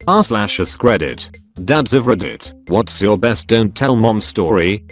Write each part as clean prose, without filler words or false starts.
r/AskReddit. Dads of Reddit, what's your best don't tell mom story?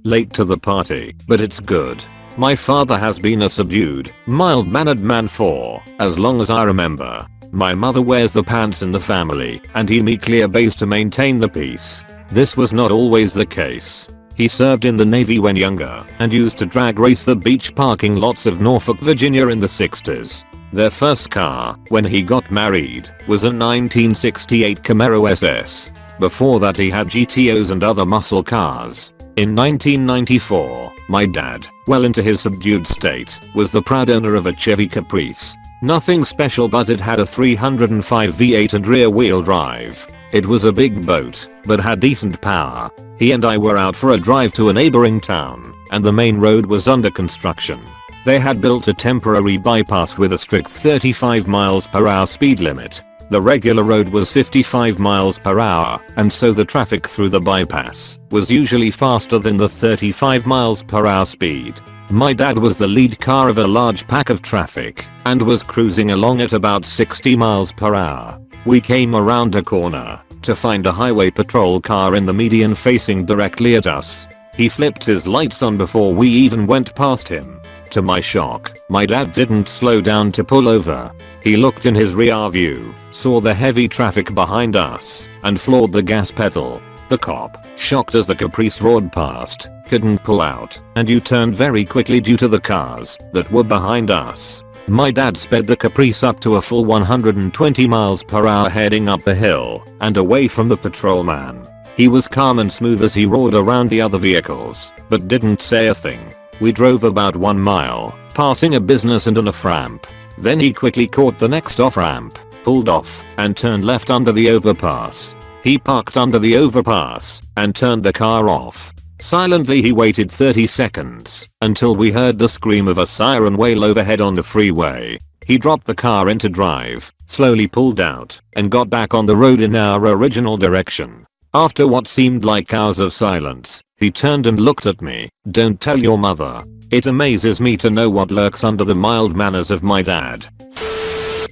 Late to the party, but it's good. My father has been a subdued, mild-mannered man for as long as I remember. My mother wears the pants in the family, and he meekly obeys to maintain the peace. This was not always the case. He served in the Navy when younger, and used to drag race the beach parking lots of Norfolk, Virginia in the 60s. Their first car, when he got married, was a 1968 Camaro SS. Before that he had GTOs and other muscle cars. In 1994, my dad, well into his subdued state, was the proud owner of a Chevy Caprice. Nothing special, but it had a 305 V8 and rear-wheel drive. It was a big boat, but had decent power. He and I were out for a drive to a neighboring town, and the main road was under construction. They had built a temporary bypass with a strict 35 miles per hour speed limit. The regular road was 55 miles per hour, and so the traffic through the bypass was usually faster than the 35 miles per hour speed. My dad was the lead car of a large pack of traffic and was cruising along at about 60 miles per hour. We came around a corner to find a highway patrol car in the median facing directly at us. He flipped his lights on before we even went past him. To my shock, my dad didn't slow down to pull over. He looked in his rear view, saw the heavy traffic behind us, and floored the gas pedal. The cop, shocked as the Caprice roared past, couldn't pull out, and U-turned very quickly due to the cars that were behind us. My dad sped the Caprice up to a full 120 miles per hour heading up the hill and away from the patrolman. He was calm and smooth as he roared around the other vehicles, but didn't say a thing. We drove about 1 mile, passing a business and an off-ramp. Then he quickly caught the next off-ramp, pulled off, and turned left under the overpass. He parked under the overpass and turned the car off. Silently he waited 30 seconds until we heard the scream of a siren wail overhead on the freeway. He dropped the car into drive, slowly pulled out, and got back on the road in our original direction. After what seemed like hours of silence, he turned and looked at me. Don't tell your mother. It amazes me to know what lurks under the mild manners of my dad.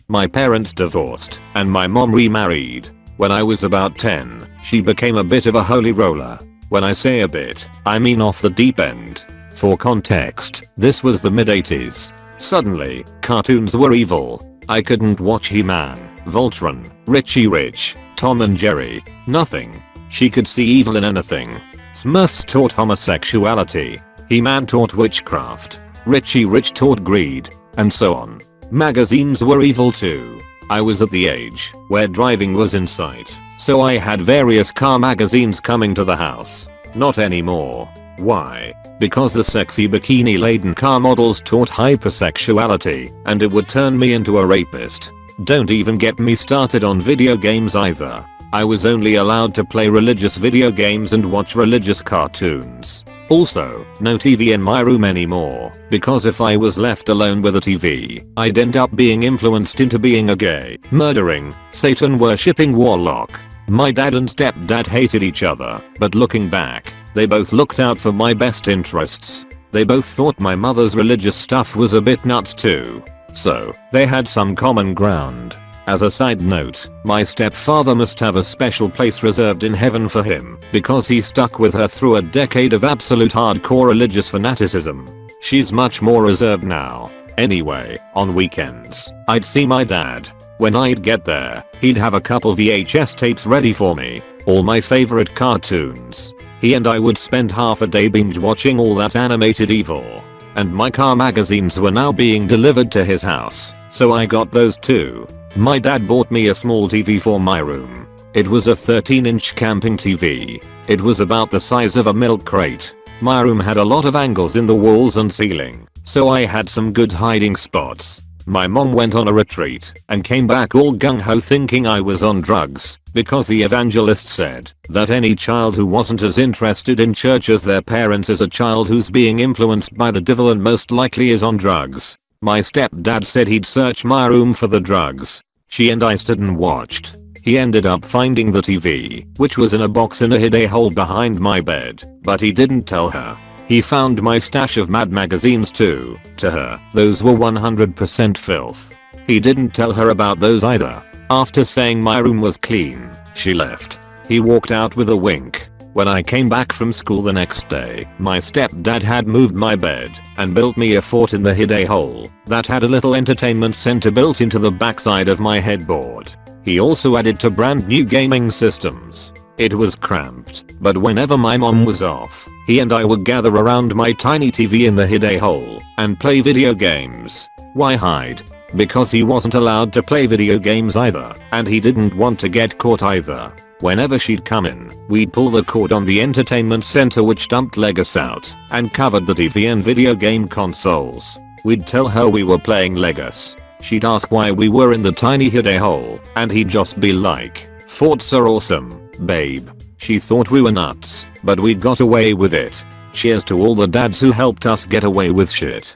My parents divorced, and my mom remarried. When I was about 10, she became a bit of a holy roller. When I say a bit, I mean off the deep end. For context, this was the mid-80s. Suddenly, cartoons were evil. I couldn't watch He-Man, Voltron, Richie Rich, Tom and Jerry. Nothing. She could see evil in anything. Smurfs taught homosexuality. He-Man taught witchcraft. Richie Rich taught greed. And so on. Magazines were evil too. I was at the age where driving was in sight, so I had various car magazines coming to the house. Not anymore. Why? Because the sexy bikini-laden car models taught hypersexuality, and it would turn me into a rapist. Don't even get me started on video games either. I was only allowed to play religious video games and watch religious cartoons. Also, no TV in my room anymore, because if I was left alone with a TV, I'd end up being influenced into being a gay, murdering, Satan-worshipping warlock. My dad and stepdad hated each other, but looking back, they both looked out for my best interests. They both thought my mother's religious stuff was a bit nuts too. So, they had some common ground. As a side note, my stepfather must have a special place reserved in heaven for him because he stuck with her through a decade of absolute hardcore religious fanaticism. She's much more reserved now. Anyway, on weekends, I'd see my dad. When I'd get there, he'd have a couple VHS tapes ready for me, all my favorite cartoons. He and I would spend half a day binge watching all that animated evil. And my car magazines were now being delivered to his house, so I got those too. My dad bought me a small TV for my room. It was a 13-inch camping TV. It was about the size of a milk crate. My room had a lot of angles in the walls and ceiling, so I had some good hiding spots. My mom went on a retreat and came back all gung-ho thinking I was on drugs because the evangelist said that any child who wasn't as interested in church as their parents is a child who's being influenced by the devil and most likely is on drugs. My stepdad said he'd search my room for the drugs. She and I stood and watched. He ended up finding the TV, which was in a box in a hidden hole behind my bed, but he didn't tell her. He found my stash of Mad magazines too. To her, those were 100% filth. He didn't tell her about those either. After saying my room was clean, she left. He walked out with a wink. When I came back from school the next day, my stepdad had moved my bed and built me a fort in the hide hole that had a little entertainment center built into the backside of my headboard. He also added 2 brand new gaming systems. It was cramped, but whenever my mom was off, he and I would gather around my tiny TV in the hide hole and play video games. Why hide? Because he wasn't allowed to play video games either, and he didn't want to get caught either. Whenever she'd come in, we'd pull the cord on the entertainment center which dumped Legos out and covered the TV and video game consoles. We'd tell her we were playing Legos. She'd ask why we were in the tiny hide hole, and he'd just be like, "Forts are awesome, babe." She thought we were nuts, but we got away with it. Cheers to all the dads who helped us get away with shit.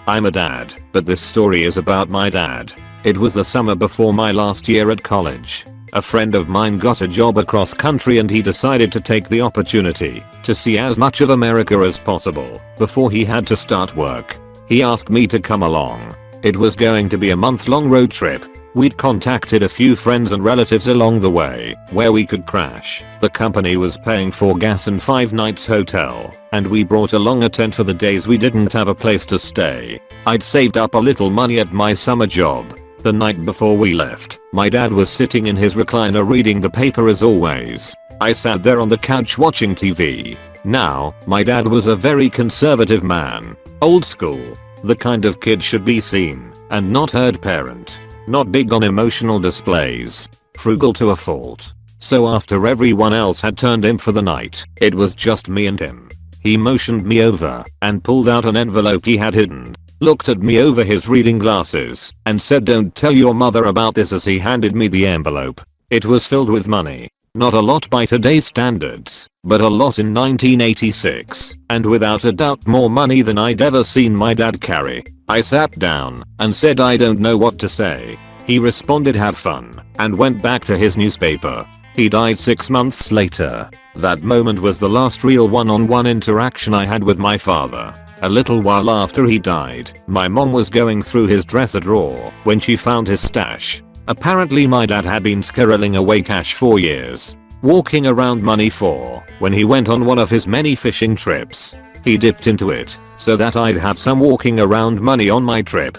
I'm a dad, but this story is about my dad. It was the summer before my last year at college. A friend of mine got a job across country and he decided to take the opportunity to see as much of America as possible before he had to start work. He asked me to come along. It was going to be a month-long road trip. We'd contacted a few friends and relatives along the way where we could crash. The company was paying for gas and 5 nights hotel, and we brought along a tent for the days we didn't have a place to stay. I'd saved up a little money at my summer job. The night before we left, my dad was sitting in his recliner reading the paper as always. I sat there on the couch watching TV. Now, my dad was a very conservative man. Old school. The kind of kid should be seen and not heard parent. Not big on emotional displays. Frugal to a fault. So after everyone else had turned in for the night, it was just me and him. He motioned me over and pulled out an envelope he had hidden. Looked at me over his reading glasses and said, "Don't tell your mother about this," as he handed me the envelope. It was filled with money. Not a lot by today's standards, but a lot in 1986, and without a doubt more money than I'd ever seen my dad carry. I sat down and said, "I don't know what to say." He responded, "Have fun," and went back to his newspaper. He died 6 months later. That moment was the last real one-on-one interaction I had with my father. A little while after he died, my mom was going through his dresser drawer when she found his stash. Apparently my dad had been squirreling away cash for years, walking around money for when he went on one of his many fishing trips. He dipped into it so that I'd have some walking around money on my trip.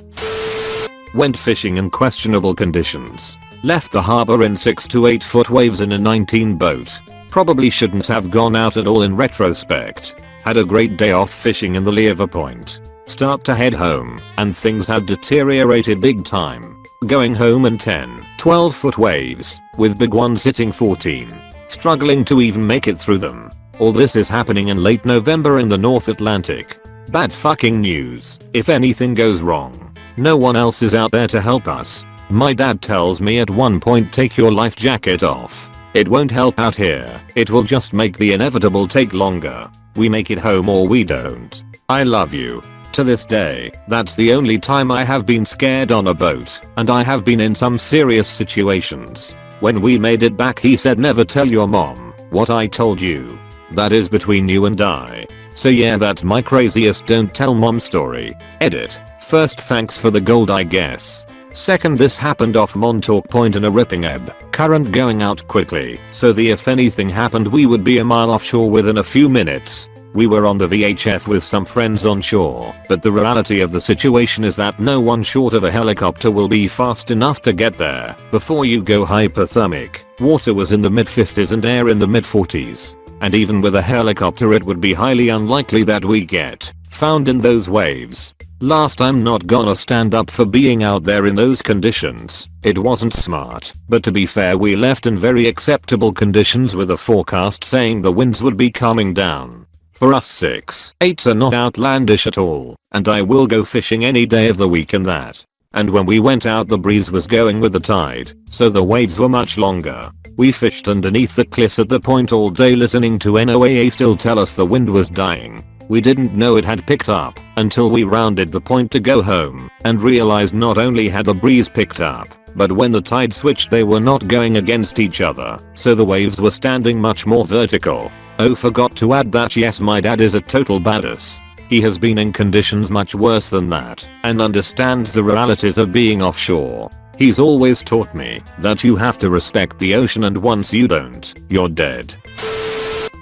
Went fishing in questionable conditions. Left the harbor in 6 to 8 foot waves in a 19 boat. Probably shouldn't have gone out at all in retrospect. Had a great day off fishing in the lee of a point. Start to head home, and things had deteriorated big time. Going home in 10, 12 foot waves, with big ones hitting 14. Struggling to even make it through them. All this is happening in late November in the North Atlantic. Bad fucking news. If anything goes wrong, no one else is out there to help us. My dad tells me at one point, "Take your life jacket off. It won't help out here. It will just make the inevitable take longer. We make it home or we don't. I love you." To this day, that's the only time I have been scared on a boat, and I have been in some serious situations. When we made it back, he said, "Never tell your mom what I told you. That is between you and I." So yeah, that's my craziest don't tell mom story. Edit. First, thanks for the gold, I guess. Second, this happened off Montauk Point in a ripping ebb current going out quickly, so the if anything happened we would be a mile offshore within a few minutes. We were on the VHF with some friends on shore, but the reality of the situation is that no one short of a helicopter will be fast enough to get there before you go hypothermic. Water was in the mid-50s and air in the mid-40s. And even with a helicopter it would be highly unlikely that we get found in those waves. Last, I'm not gonna stand up for being out there in those conditions. It wasn't smart, but to be fair, we left in very acceptable conditions with a forecast saying the winds would be calming down. For us 6/8s are not outlandish at all, and I will go fishing any day of the week in that. And when we went out the breeze was going with the tide, so the waves were much longer. We fished underneath the cliffs at the point all day listening to NOAA still tell us the wind was dying. We didn't know it had picked up until we rounded the point to go home and realized not only had the breeze picked up, but when the tide switched they were not going against each other, so the waves were standing much more vertical. Oh, forgot to add that yes, my dad is a total badass. He has been in conditions much worse than that and understands the realities of being offshore. He's always taught me that you have to respect the ocean, and once you don't, you're dead.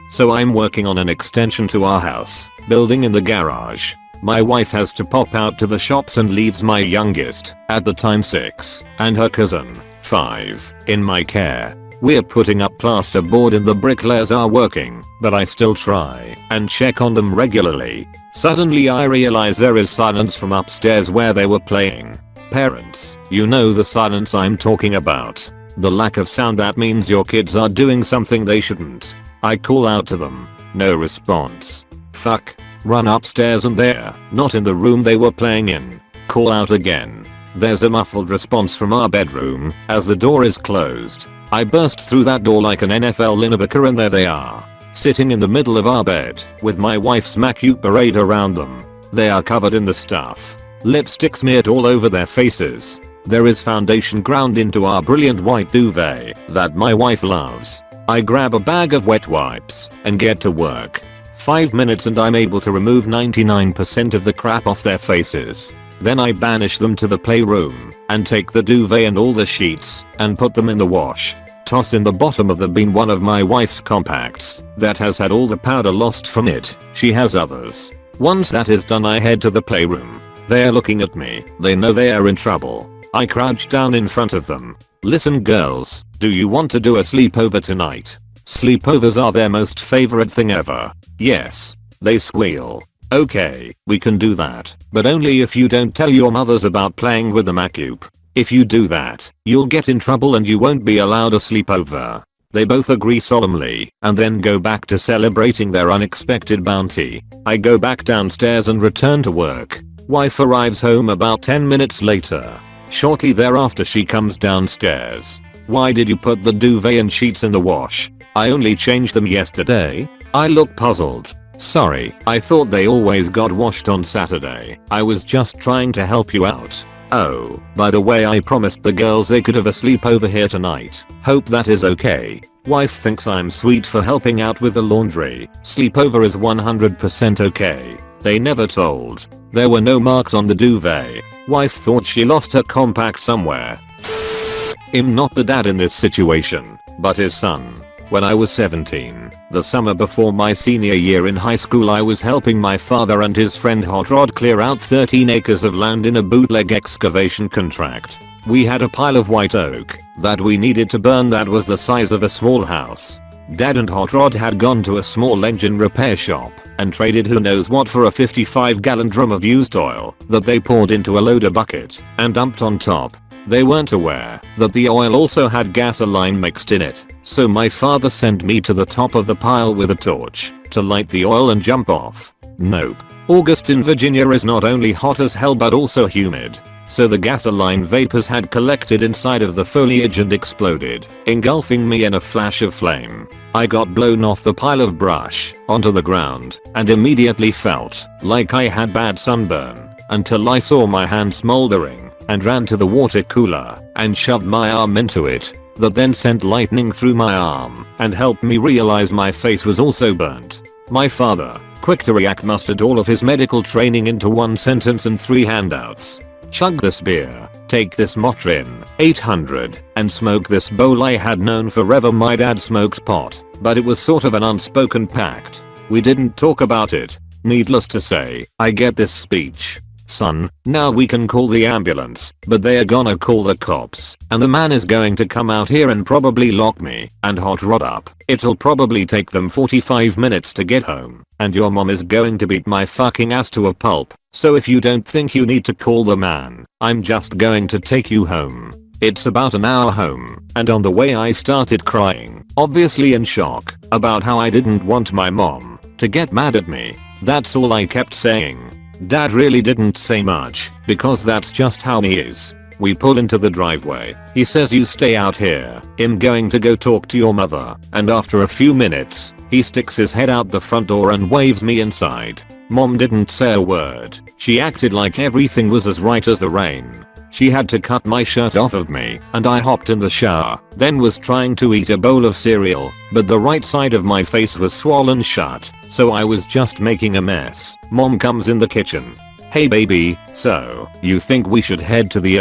So I'm working on an extension to our house, building in the garage. My wife has to pop out to the shops and leaves my youngest, at the time 6, and her cousin, 5, in my care. We're putting up plasterboard and the bricklayers are working, but I still try and check on them regularly. Suddenly I realize there is silence from upstairs where they were playing. Parents, you know the silence I'm talking about. The lack of sound that means your kids are doing something they shouldn't. I call out to them. No response. Fuck. Run upstairs and they're not in the room they were playing in. Call out again. There's a muffled response from our bedroom as the door is closed. I burst through that door like an NFL linebacker and there they are. Sitting in the middle of our bed with my wife's makeup parade around them. They are covered in the stuff. Lipstick smeared all over their faces. There is foundation ground into our brilliant white duvet that my wife loves. I grab a bag of wet wipes and get to work. 5 minutes and I'm able to remove 99% of the crap off their faces. Then I banish them to the playroom and take the duvet and all the sheets and put them in the wash. Toss in the bottom of the bin one of my wife's compacts that has had all the powder lost from it. She has others. Once that is done I head to the playroom. They are looking at me. They know they are in trouble. I crouch down in front of them. Listen girls, do you want to do a sleepover tonight? Sleepovers are their most favorite thing ever. Yes. They squeal. Okay, we can do that, but only if you don't tell your mothers about playing with the makeup. If you do that, you'll get in trouble and you won't be allowed a sleepover. They both agree solemnly and then go back to celebrating their unexpected bounty. I go back downstairs and return to work. Wife arrives home about 10 minutes later. Shortly thereafter she comes downstairs. Why did you put the duvet and sheets in the wash? I only changed them yesterday. I look puzzled. Sorry, I thought they always got washed on Saturday. I was just trying to help you out. Oh, by the way, I promised the girls they could have a sleepover here tonight. Hope that is okay. Wife thinks I'm sweet for helping out with the laundry. Sleepover is 100% okay. They never told. There were no marks on the duvet. Wife thought she lost her compact somewhere. I'm not the dad in this situation, but his son. When I was 17, the summer before my senior year in high school, I was helping my father and his friend Hot Rod clear out 13 acres of land in a bootleg excavation contract. We had a pile of white oak that we needed to burn that was the size of a small house. Dad and Hot Rod had gone to a small engine repair shop and traded who knows what for a 55-gallon drum of used oil that they poured into a loader bucket and dumped on top. They weren't aware that the oil also had gasoline mixed in it, so my father sent me to the top of the pile with a torch to light the oil and jump off. Nope. August in Virginia is not only hot as hell but also humid, so the gasoline vapors had collected inside of the foliage and exploded, engulfing me in a flash of flame. I got blown off the pile of brush onto the ground and immediately felt like I had bad sunburn until I saw my hand smoldering and ran to the water cooler and shoved my arm into it. That then sent lightning through my arm and helped me realize my face was also burnt. My father, quick to react, mustered all of his medical training into one sentence and 3 handouts. Chug this beer, take this Motrin 800, and smoke this bowl. I had known forever my dad smoked pot, but it was sort of an unspoken pact. We didn't talk about it. Needless to say, I get this speech. Son, now we can call the ambulance, but they are gonna call the cops, and the man is going to come out here and probably lock me and Hot Rod up. It'll probably take them 45 minutes to get home, and your mom is going to beat my fucking ass to a pulp. So if you don't think you need to call the man, I'm just going to take you home. It's about an hour home, and on the way I started crying, obviously in shock, about how I didn't want my mom to get mad at me. That's all I kept saying. Dad really didn't say much, because that's just how he is. We pull into the driveway. He says, you stay out here. I'm going to go talk to your mother. And after a few minutes, he sticks his head out the front door and waves me inside. Mom didn't say a word. She acted like everything was as right as the rain. She had to cut my shirt off of me, and I hopped in the shower, then was trying to eat a bowl of cereal, but the right side of my face was swollen shut, so I was just making a mess. Mom comes in the kitchen. Hey baby, so, you think we should head to the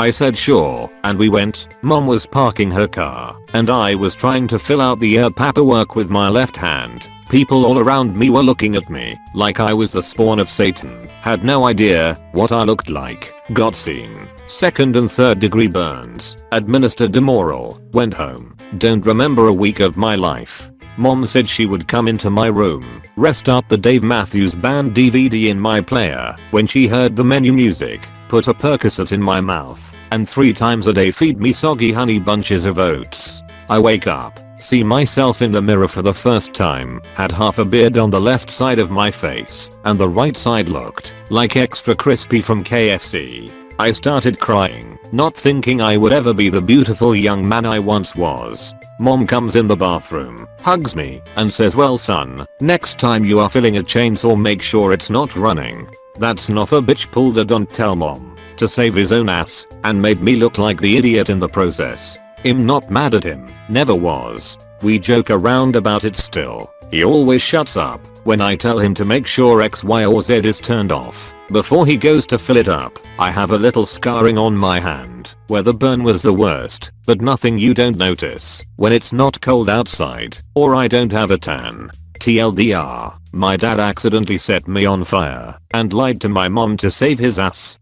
I said sure, and we went. Mom was parking her car, and I was trying to fill out the paperwork with my left hand. People all around me were looking at me like I was the spawn of Satan. Had no idea what I looked like. Got seen. 2nd and 3rd degree burns. Administered Demoral. Went home. Don't remember a week of my life. Mom said she would come into my room, restart the Dave Matthews Band DVD in my player when she heard the menu music, put a Percocet in my mouth, and 3 times a day feed me soggy honey bunches of oats. I wake up, see myself in the mirror for the first time, had half a beard on the left side of my face, and the right side looked like extra crispy from KFC. I started crying, not thinking I would ever be the beautiful young man I once was. Mom comes in the bathroom, hugs me, and says, well son, next time you are filling a chainsaw make sure it's not running. That snuffer bitch pulled a don't tell mom to save his own ass, and made me look like the idiot in the process. I'm not mad at him, never was. We joke around about it still. He always shuts up when I tell him to make sure X, Y or Z is turned off before he goes to fill it up. I have a little scarring on my hand where the burn was the worst, but nothing you don't notice when it's not cold outside or I don't have a tan. TLDR, my dad accidentally set me on fire and lied to my mom to save his ass.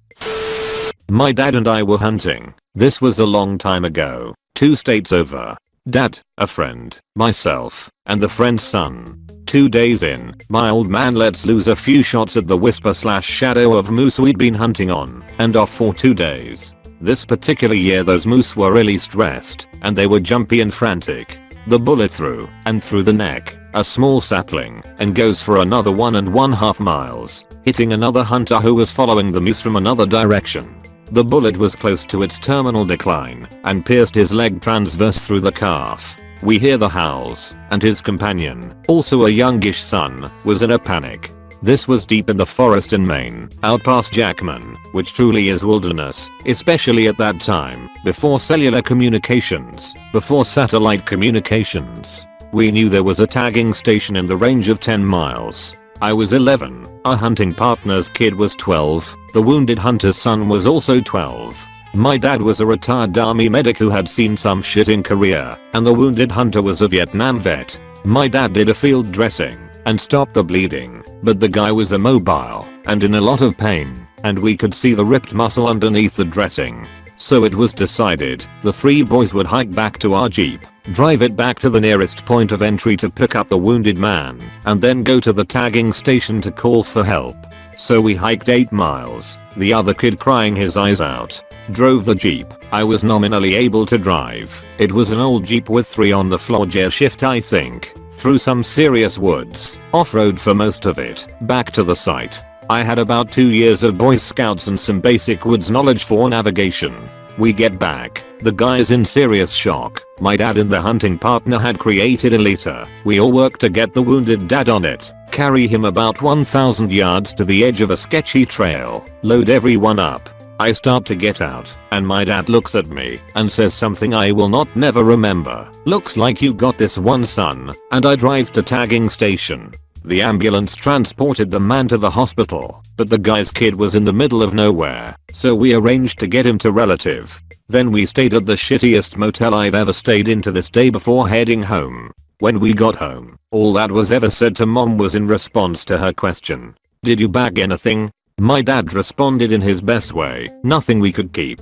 My dad and I were hunting. This was a long time ago, 2 states over. Dad, a friend, myself, and the friend's son. 2 days in, my old man lets loose a few shots at the whisper/shadow of moose we'd been hunting on and off for 2 days. This particular year those moose were really stressed and they were jumpy and frantic. The bullet through and through the neck, a small sapling, and goes for another 1.5 miles, hitting another hunter who was following the moose from another direction. The bullet was close to its terminal decline and pierced his leg transverse through the calf. We hear the howls, and his companion, also a youngish son, was in a panic. This was deep in the forest in Maine, out past Jackman, which truly is wilderness, especially at that time, before cellular communications, before satellite communications. We knew there was a tagging station in the range of 10 miles. I was 11, our hunting partner's kid was 12, the wounded hunter's son was also 12. My dad was a retired army medic who had seen some shit in Korea, and the wounded hunter was a Vietnam vet. My dad did a field dressing and stopped the bleeding, but the guy was immobile and in a lot of pain, and we could see the ripped muscle underneath the dressing. So it was decided the 3 boys would hike back to our jeep, drive it back to the nearest point of entry to pick up the wounded man, and then go to the tagging station to call for help. So we hiked 8 miles, the other kid crying his eyes out. Drove the jeep. I was nominally able to drive. It was an old jeep with 3 on the floor gear shift I think. Through some serious woods, off-road for most of it, back to the site. I had about 2 years of Boy Scouts and some basic woods knowledge for navigation. We get back. The guy is in serious shock. My dad and the hunting partner had created a litter. We all worked to get the wounded dad on it, carry him about 1,000 yards to the edge of a sketchy trail, load everyone up. I start to get out, and my dad looks at me and says something I will not never remember. Looks like you got this one son, and I drive to tagging station. The ambulance transported the man to the hospital, but the guy's kid was in the middle of nowhere, so we arranged to get him to relative. Then we stayed at the shittiest motel I've ever stayed in to this day before heading home. When we got home, all that was ever said to mom was in response to her question, "Did you bag anything?" My dad responded in his best way, "Nothing we could keep."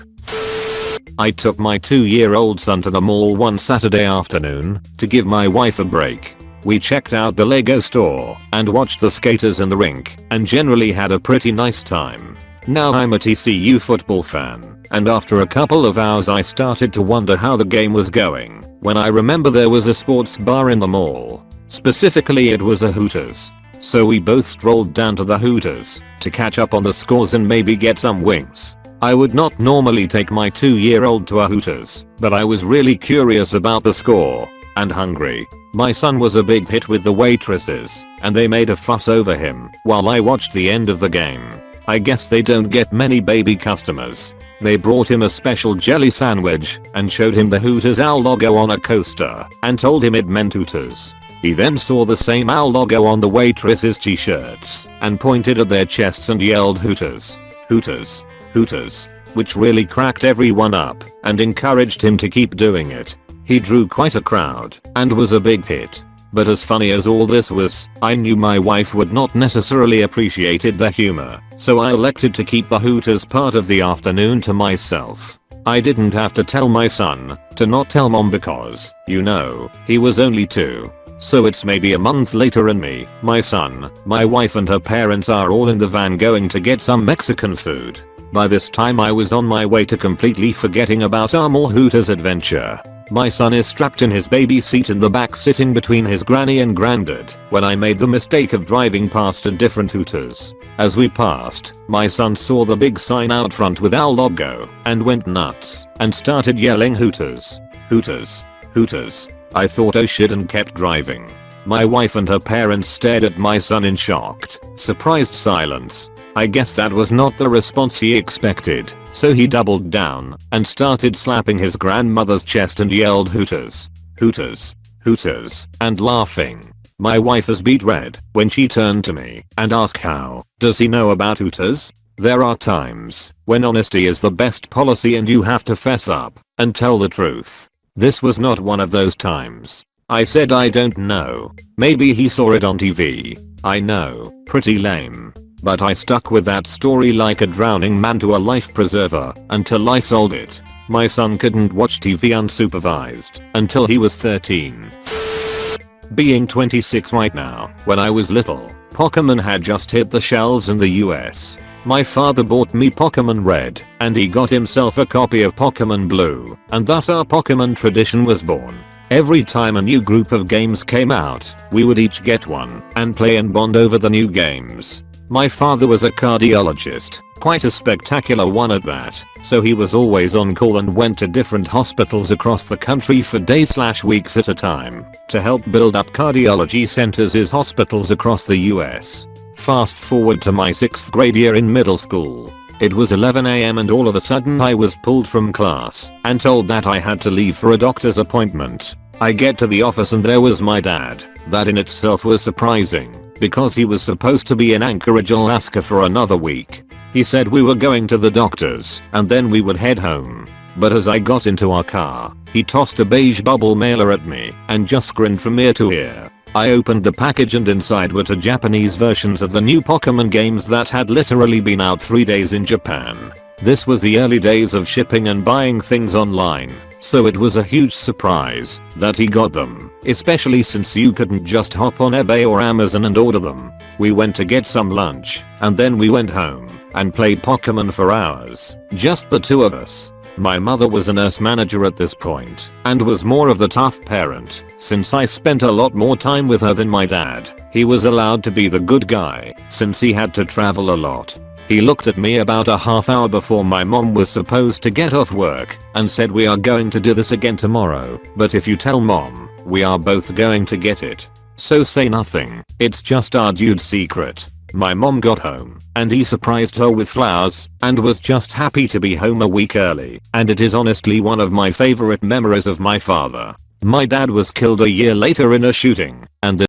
I took my 2-year-old son to the mall one Saturday afternoon to give my wife a break. We checked out the Lego store and watched the skaters in the rink and generally had a pretty nice time. Now I'm a TCU football fan, and after a couple of hours I started to wonder how the game was going when I remember there was a sports bar in the mall. Specifically it was a Hooters. So we both strolled down to the Hooters to catch up on the scores and maybe get some wings. I would not normally take my 2-year-old to a Hooters, but I was really curious about the score and hungry. My son was a big hit with the waitresses, and they made a fuss over him while I watched the end of the game. I guess they don't get many baby customers. They brought him a special jelly sandwich and showed him the Hooters owl logo on a coaster and told him it meant Hooters. He then saw the same owl logo on the waitresses' t-shirts and pointed at their chests and yelled Hooters, Hooters, Hooters. which really cracked everyone up and encouraged him to keep doing it. He drew quite a crowd and was a big hit. But as funny as all this was, I knew my wife would not necessarily appreciated the humor, so I elected to keep the Hooters part of the afternoon to myself. I didn't have to tell my son to not tell mom because, you know, he was only 2. So it's maybe a month later and me, my son, my wife and her parents are all in the van going to get some Mexican food. By this time I was on my way to completely forgetting about our more Hooters adventure. My son is strapped in his baby seat in the back sitting between his granny and granddad when I made the mistake of driving past a different Hooters. As we passed, my son saw the big sign out front with our logo and went nuts and started yelling Hooters, Hooters, Hooters. I thought oh shit and kept driving. My wife and her parents stared at my son in shocked, surprised silence. I guess that was not the response he expected, so he doubled down and started slapping his grandmother's chest and yelled Hooters, Hooters, Hooters, and laughing. My wife was beet red when she turned to me and asked how does he know about Hooters? There are times when honesty is the best policy and you have to fess up and tell the truth. This was not one of those times. I said I don't know. Maybe he saw it on TV. I know, pretty lame. But I stuck with that story like a drowning man to a life preserver until I sold it. My son couldn't watch TV unsupervised until he was 13. Being 26 right now, when I was little, Pokemon had just hit the shelves in the US. My father bought me Pokemon Red, and he got himself a copy of Pokemon Blue, and thus our Pokemon tradition was born. Every time a new group of games came out, we would each get one and play and bond over the new games. My father was a cardiologist, quite a spectacular one at that, so he was always on call and went to different hospitals across the country for days/weeks at a time to help build up cardiology centers in hospitals across the US. Fast forward to my 6th grade year in middle school. It was 11 AM and all of a sudden I was pulled from class and told that I had to leave for a doctor's appointment. I get to the office and there was my dad. That in itself was surprising, because he was supposed to be in Anchorage, Alaska for another week. He said we were going to the doctor's and then we would head home. But as I got into our car, he tossed a beige bubble mailer at me and just grinned from ear to ear. I opened the package and inside were 2 Japanese versions of the new Pokemon games that had literally been out 3 days in Japan. This was the early days of shipping and buying things online, so it was a huge surprise that he got them, especially since you couldn't just hop on eBay or Amazon and order them. We went to get some lunch, and then we went home and played Pokemon for hours, just the 2 of us. My mother was a nurse manager at this point and was more of the tough parent since I spent a lot more time with her than my dad. He was allowed to be the good guy since he had to travel a lot. He looked at me about a half hour before my mom was supposed to get off work and said we are going to do this again tomorrow, but if you tell mom, we are both going to get it. So say nothing, it's just our dude's secret. My mom got home and he surprised her with flowers and was just happy to be home a week early, and it is honestly one of my favorite memories of my father. My dad was killed a year later in a shooting, and